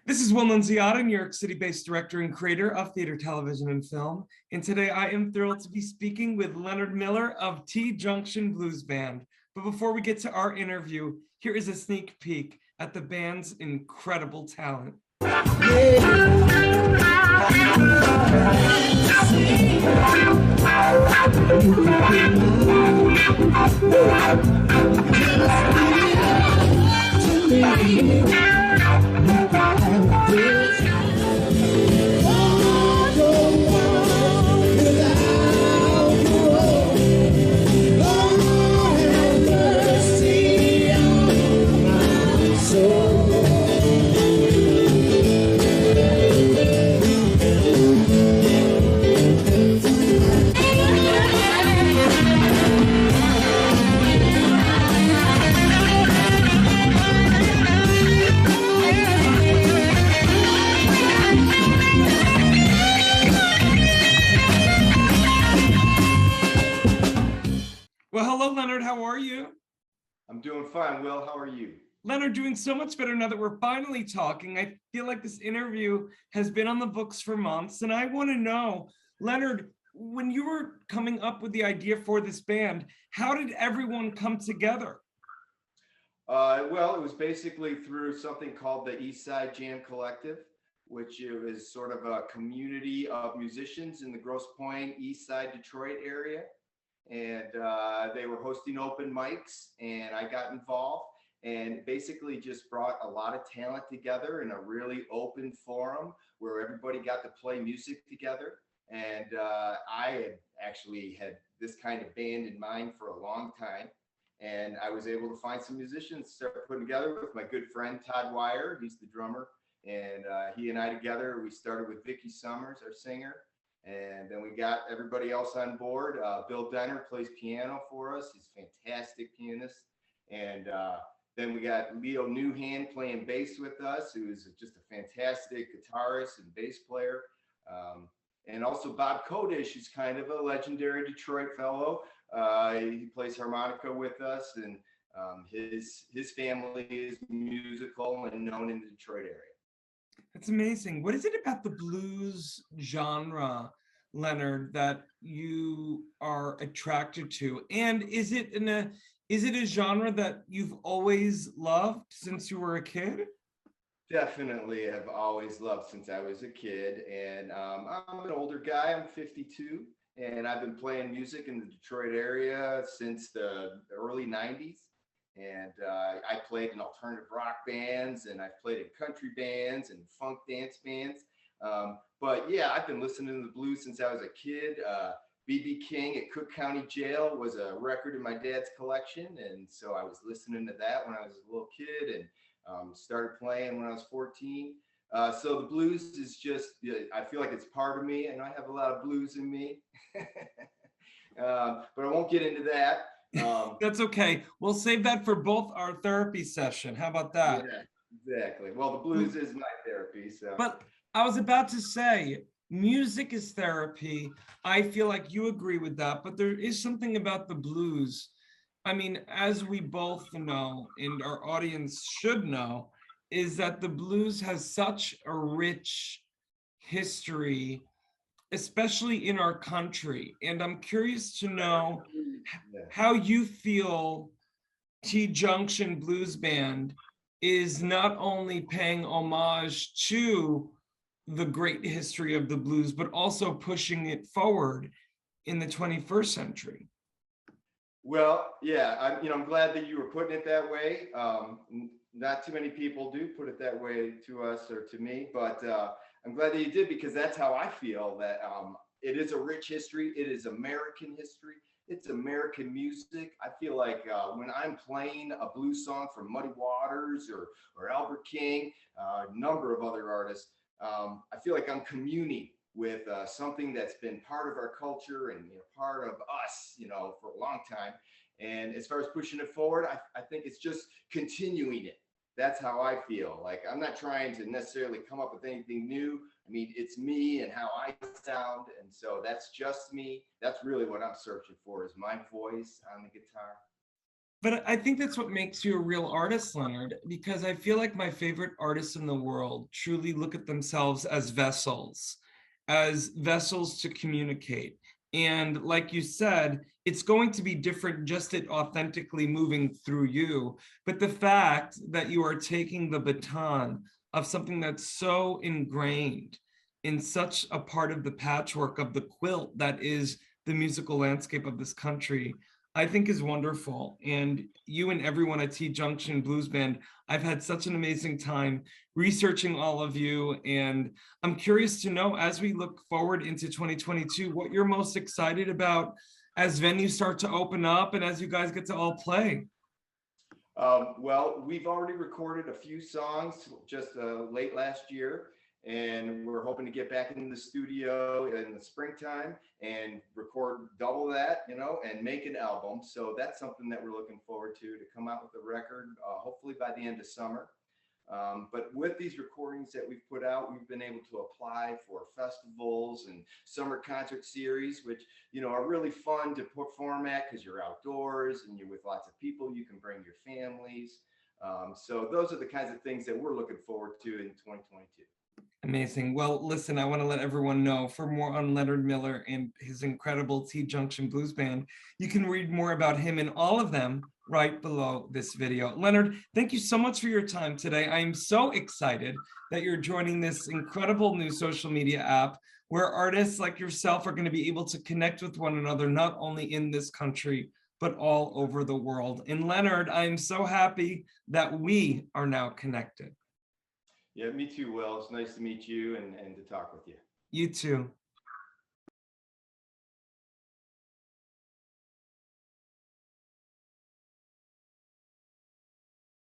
This is Will Nunziata, New York City-based director and creator of theater, television, and film. And today I am thrilled to be speaking with Leonard Miller of T-JUNCTION Blues Band. But before we get to our interview, here is a sneak peek at the band's incredible talent. Well, hello, Leonard. How are you? I'm doing fine, Will. How are you? Leonard, doing so much better now that we're finally talking. I feel like this interview has been on the books for months, and I want to know, Leonard, when you were coming up with the idea for this band, how did everyone come together? Well, it was basically through something called the East Side Jam Collective, which is sort of a community of musicians in the Grosse Pointe, East Side Detroit area. And they were hosting open mics, and I got involved and basically just brought a lot of talent together in a really open forum where everybody got to play music together. And I had actually had this kind of band in mind for a long time. And I was able to find some musicians to start putting together with my good friend Todd Wire. He's the drummer. And he and I together, we started with Vicky Summers, our singer. And then we got everybody else on board. Bill Denner plays piano for us. He's a fantastic pianist. And then we got Leo Newhand playing bass with us, who is just a fantastic guitarist and bass player. And also Bob Kodish, who's kind of a legendary Detroit fellow. He plays harmonica with us, and his family is musical and known in the Detroit area. That's amazing. What is it about the blues genre, Leonard, that you are attracted to? And is it a genre that you've always loved since you were a kid? Definitely have always loved since I was a kid. And I'm an older guy, I'm 52, and I've been playing music in the Detroit area since the early 90s. And I played in alternative rock bands, and I've played in country bands and funk dance bands. But yeah, I've been listening to the blues since I was a kid. B.B. King at Cook County Jail was a record in my dad's collection. And so I was listening to that when I was a little kid, and started playing when I was 14. So the blues is just, I feel like it's part of me, and I have a lot of blues in me. But I won't get into that. That's okay. We'll save that for both our therapy session. How about that? Yeah, exactly. Well, the blues is my therapy. So. But I was about to say, music is therapy. I feel like you agree with that, but there is something about the blues. I mean, as we both know, and our audience should know, is that the blues has such a rich history, especially in our country. And I'm curious to know how you feel T-JUNCTION Blues Band is not only paying homage to the great history of the blues, but also pushing it forward in the 21st century. Well, yeah, I'm glad that you were putting it that way. Not too many people do put it that way to us or to me, but I'm glad that you did, because that's how I feel, that it is a rich history. It is American history. It's American music. I feel like when I'm playing a blues song from Muddy Waters or Albert King, a number of other artists, I feel like I'm communing with something that's been part of our culture and part of us, for a long time. And as far as pushing it forward, I think it's just continuing it. That's how I feel. Like, I'm not trying to necessarily come up with anything new. I mean, it's me and how I sound. And so that's just me. That's really what I'm searching for, is my voice on the guitar. But I think that's what makes you a real artist, Leonard, because I feel like my favorite artists in the world truly look at themselves as vessels to communicate. And like you said, it's going to be different just it authentically moving through you. But the fact that you are taking the baton of something that's so ingrained in such a part of the patchwork of the quilt that is the musical landscape of this country, I think is wonderful. And you and everyone at T-Junction Blues Band, I've had such an amazing time researching all of you. And I'm curious to know, as we look forward into 2022, what you're most excited about as venues start to open up and as you guys get to all play. Well, we've already recorded a few songs just late last year, and we're hoping to get back in the studio in the springtime and record double that, you know, and make an album. So that's something that we're looking forward to come out with a record, hopefully by the end of summer. But with these recordings that we've put out, we've been able to apply for festivals and summer concert series, which, you know, are really fun to perform at because you're outdoors and you're with lots of people. You can bring your families. So those are the kinds of things that we're looking forward to in 2022. Amazing. Well, listen, I want to let everyone know, for more on Leonard Miller and his incredible T-Junction Blues Band, you can read more about him and all of them right below this video. Leonard, thank you so much for your time today. I am so excited that you're joining this incredible new social media app where artists like yourself are going to be able to connect with one another, not only in this country, but all over the world. And Leonard, I am so happy that we are now connected. Yeah, me too, Will. It's nice to meet you and to talk with you. You too.